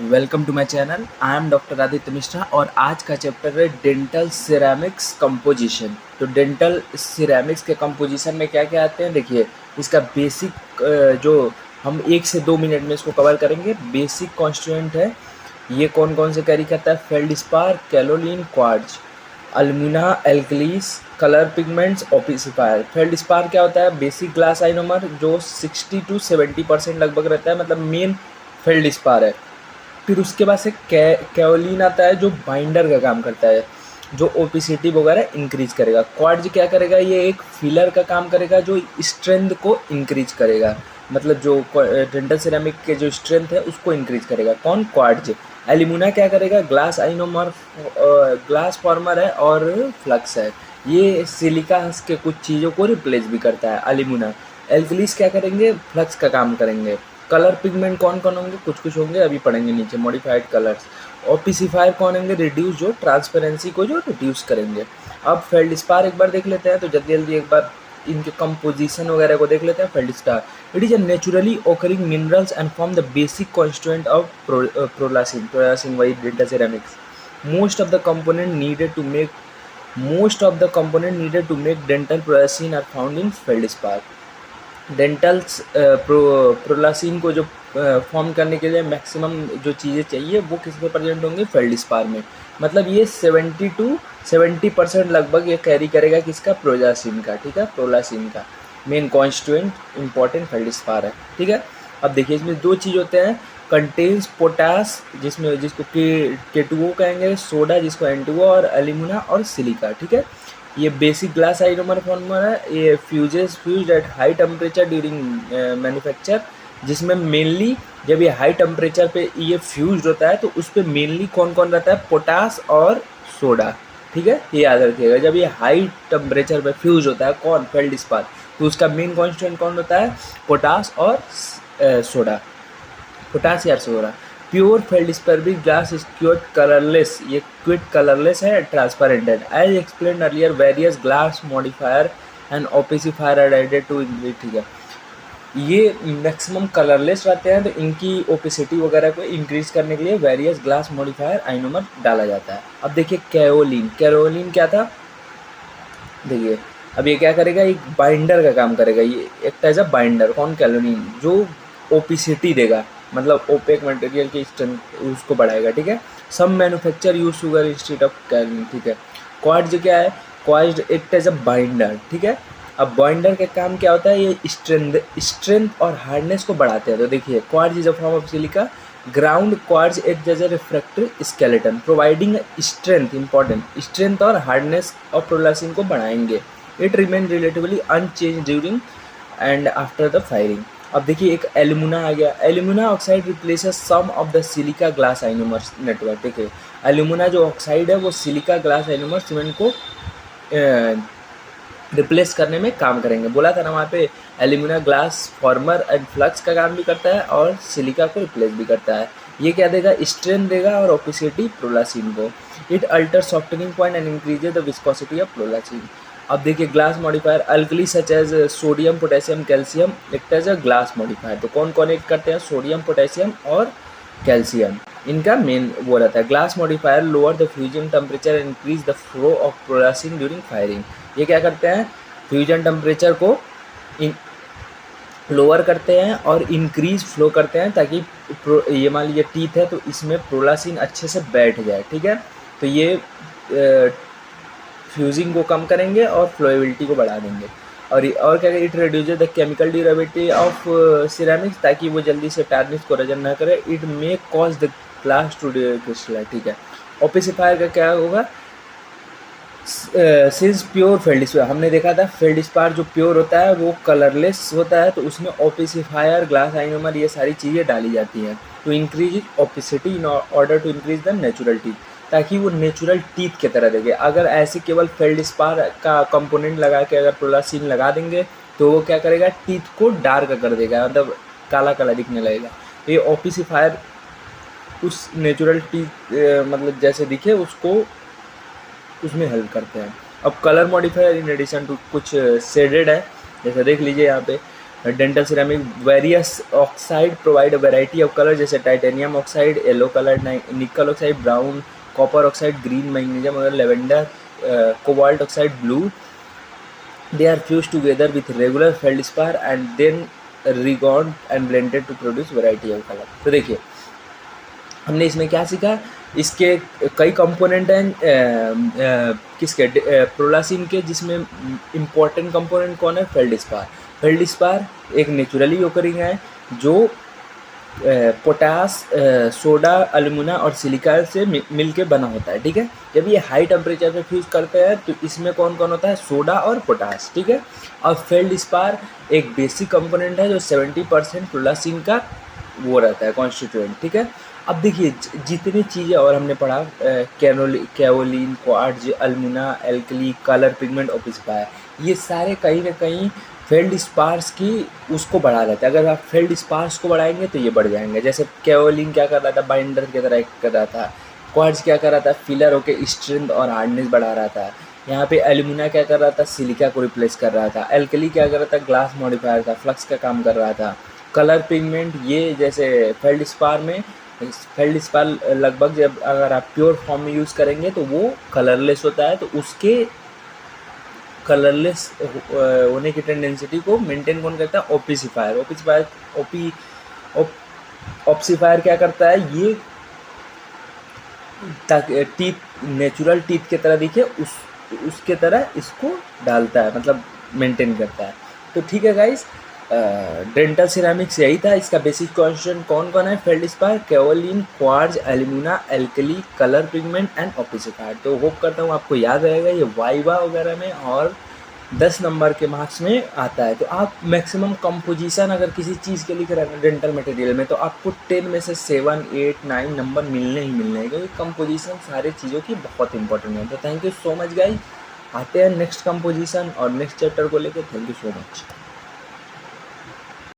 Welcome to my channel. I am doctor Aditya Mishra और आज का चैप्टर है डेंटल सिरेमिक्स कंपोजिशन। तो डेंटल सिरेमिक्स के कंपोजिशन में क्या क्या आते हैं, देखिए इसका बेसिक जो हम 1 से 2 मिनट में इसको कवर करेंगे। बेसिक कॉन्स्टिट्यूएंट है, ये कौन कौन से कैरी करता है, feldspar, kaolin, quartz, alumina, alkalis, colour pigments, opacifier. Feldspar क्या होता है, बेसिक ग्लास आइनोमर जो 60 to 70% लगभग रहता है, मतलब मेन फेल्डस्पार है। फिर उसके बाद से कैओलिन आता है जो बाइंडर का काम करता है, जो ओपिसिटी वगैरह इंक्रीज करेगा। क्वार्ट्ज क्या करेगा, ये एक फिलर का काम करेगा जो स्ट्रेंथ को इंक्रीज करेगा, मतलब जो डेंटल सिरेमिक के जो स्ट्रेंथ है उसको इंक्रीज करेगा। कौन, क्वार्ट्ज। एल्यूमिना क्या करेगा, ग्लास आइनोमर, ग्लास फॉर्मर है और फ्लक्स है, ये सिलिका के कुछ चीज़ों को रिप्लेस भी करता है एल्यूमिना। एल्कलीस क्या करेंगे, फ्लक्स का काम करेंगे। कलर पिगमेंट कौन कौन होंगे, कुछ कुछ होंगे, अभी पढ़ेंगे नीचे, मॉडिफाइड कलर्स। ओपिसिफायर कौन होंगे, रिड्यूस, जो ट्रांसपेरेंसी को जो रिड्यूस करेंगे। अब फेल्डस्पार एक बार देख लेते हैं, तो जल्दी जल्दी एक बार इनके कंपोजिशन वगैरह को देख लेते हैं। Feldspar, it is a naturally occurring minerals and form the basic constituent of porcelain वही dental ceramics. Most of the component needed to make dental porcelain are found in feldspar. Dentals porcelain को जो form करने के लिए maximum जो चीज़ें चाहिए वो किस में प्रेजेंट होंगी, फेल्डस्पार में। मतलब ये 70 to 70% लगभग ये कैरी करेगा किसका, प्रोलासिन का। ठीक है, प्रोलासिन का मेन कॉन्स्टिट्यूएंट इंपॉर्टेंट फेल्डस्पार है। ठीक है, अब देखिए इसमें दो चीज़ होते हैं, कंटेन्स पोटास जिसको K2O कहेंगे, सोडा जिसको N2O, और एल्यूमिना और सिलिका। ठीक है, ये बेसिक ग्लास आइनोमर फॉर्मर है। ये fused at high temperature during manufacture, जिसमें मेनली जब ये हाई टेम्परेचर पे ये फ्यूज्ड होता है तो उस पर मेनली कौन कौन रहता है, पोटास और सोडा। ठीक है, ये याद रखिएगा, जब ये हाई टेम्परेचर पे फ्यूज होता है कौन, फेल्डस्पार, तो उसका मेन कॉन्स्टिट्यूएंट कौन होता है, पोटास और सोडा, पोटास या सोडा। प्योर फेल्डस्पार भी ग्लास इज क्विट कलरलेस, ये क्विट कलरलेस है, ट्रांसपेरेंट है। As explained earlier, various glass modifier and opacifier are added to. ठीक है, ये मैक्सिमम कलरलेस रहते हैं, तो इनकी ओपेसिटी वगैरह को इंक्रीज करने के लिए वेरियस ग्लास मॉडिफायर आइनोमर डाला जाता है। अब देखिए कैरोलिन क्या था, देखिए अब ये क्या करेगा, एक बाइंडर का काम करेगा, ये एक एज अ बाइंडर। कौन, कैलोलिन, जो ओपिसिटी देगा, मतलब ओपेक मटेरियल की स्ट्रेंथ उसको बढ़ाएगा। ठीक है, some manufacture use sugar instead of kaolin. ठीक है, क्वार्ट्ज क्या है, quartz act as a binder. ठीक है, अब बाइंडर का काम क्या होता है, ये स्ट्रेंथ और हार्डनेस को बढ़ाते हैं। तो देखिए quartz is a form of silica, ground quartz act as a refractive skeleton providing strength, important strength और हार्डनेस ऑफ प्रोलासिन को बढ़ाएंगे। It remain relatively unchanged during and after the firing. अब देखिए एक एल्यूमिना आ गया, alumina oxide replaces some of the silica glass ionomers network. देखिए alumina जो ऑक्साइड है वो सिलिका ग्लास आइनोमर सीमेंट को रिप्लेस करने में काम करेंगे। बोला था ना वहाँ पे, alumina glass farmer and flux का काम भी करता है और सिलिका को रिप्लेस भी करता है। ये क्या देगा, स्ट्रेंथ देगा और ओपेसिटी प्रोलासिन को। It alter softening point and increases the viscosity of porcelain. अब देखिए glass modifier, alkali such as sodium, potassium, calcium act as a glass modifier. तो कौन कौन एक्ट करते हैं, सोडियम, पोटेशियम और कैल्शियम, इनका मेन वो रहता है। Glass modifier lower the fusion temperature and increase the flow of porcelain during firing. ये क्या करते हैं, फ्यूजन टेम्परेचर को लोअर करते हैं और इंक्रीज फ्लो करते हैं, ताकि ये मान लीजिए टीथ है तो इसमें प्रोलासिन अच्छे से बैठ जाए। ठीक है, तो ये फ्यूजिंग को कम करेंगे और फ्लोएबिलिटी को बढ़ा देंगे। और क्या करें, it reduces the chemical durability of ceramics, ताकि वो जल्दी से टार्निश को रजन ना करे। It may cause the glass to crystallize. ठीक है, ओपिसिफायर का क्या होगा, सिंस प्योर फेल्डस्पार, हमने देखा था फेल्डस्पार जो प्योर होता है वो कलरलेस होता है, तो उसमें ओपिसिफायर, ग्लास आइनोमर, ये सारी चीज़ें डाली जाती हैं to increase opacity in order to increase the natural teeth, ताकि वो नेचुरल टीथ की तरह देखे। अगर ऐसे केवल फेल्डस्पार का कंपोनेंट लगा के अगर प्रोलासिन लगा देंगे तो वो क्या करेगा, टीथ को डार्क कर देगा, मतलब काला काला दिखने लगेगा। ये ओपिसिफायर उस नेचुरल टीथ मतलब जैसे दिखे उसको उसमें हेल्प करते हैं। अब colour modifier in addition to कुछ शेडेड है, जैसे देख लीजिए यहाँ पे, dental ceramic various oxide provide a variety of colour, जैसे titanium oxide yellow colour, nickel oxide brown, copper oxide green, magnesium और lavender, cobalt oxide blue. They are fused together with regular feldspar and then reground and blended to produce variety of color. तो देखिए हमने इसमें क्या सीखा, इसके कई component हैं किसके प्रोलासिन के, जिसमें इम्पोर्टेंट कंपोनेंट कौन है, फेल्डस्पार. फेल्डस्पार एक नेचुरली ओकरिंग है जो पोटास, सोडा, अल्यूमिना और सिलिका से मिल के बना होता है. ठीक है, जब ये हाई टेम्परेचर पे फ्यूज करते हैं तो इसमें कौन कौन होता है, सोडा और पोटास. ठीक है, और फेल्डस्पार एक बेसिक कंपोनेंट है जो 70% प्रोलासिन का वो रहता है कॉन्स्टिट्यूएंट. ठीक है, अब देखिए जितनी चीज़ें और हमने पढ़ा, कैओलिन, क्वार्ट्ज, अल्यूमिना, एल्कली, कलर पिगमेंट, ओपिसिफायर, ये सारे कहीं ना कहीं फेल्डस्पार्स की उसको बढ़ा देता है. अगर आप फेल्डस्पार्स को बढ़ाएंगे तो ये बढ़ जाएंगे. जैसे कैओलिन क्या कर रहा था, बाइंडर की तरह कर रहा था. क्वार्ट्ज क्या कर रहा था, फिलर होके स्ट्रेंथ और हार्डनेस बढ़ा रहा था. यहाँ पे एल्यूमिना क्या कर रहा था, सिलिका को रिप्लेस कर रहा था. एल्कली क्या कर रहा था, ग्लास मॉडिफायर था, फ्लक्स का काम कर रहा था. कलर पिगमेंट, ये जैसे फेल्डस्पार में, फेल्डस्पार लगभग जब अगर आप प्योर फॉर्म में यूज़ करेंगे तो वो कलरलेस होता है, तो उसके कलरलेस होने की टेंडेंसिटी को मेंटेन कौन करता है, ओपिसिफायर. ऑप्सिफायर क्या करता है, ये ताकि टीथ नेचुरल टीथ की तरह दिखे उसके तरह इसको डालता है, मतलब मेंटेन करता है. तो ठीक है गाइस, डेंटल सिरेमिक्स यही था. इसका बेसिक क्वेश्चन कौन कौन है, feldspar, kaolin, quartz, alumina, alkali, colour pigment and opacifier. तो होप करता हूँ आपको याद रहेगा. ये वाइवा वगैरह में और 10 नंबर के मार्क्स में आता है. तो आप मैक्सिमम कंपोजिशन अगर किसी चीज़ के लिख रहे हैं डेंटल मटेरियल में, तो आपको 10 में से 7, 8, 9 नंबर मिलने ही मिलने हैं, क्योंकि कंपोजिशन सारे चीज़ों की बहुत इंपॉर्टेंट है. तो thank you so much guys. आते हैं नेक्स्ट कंपोजिशन और नेक्स्ट चैप्टर को लेकर. Thank you so much.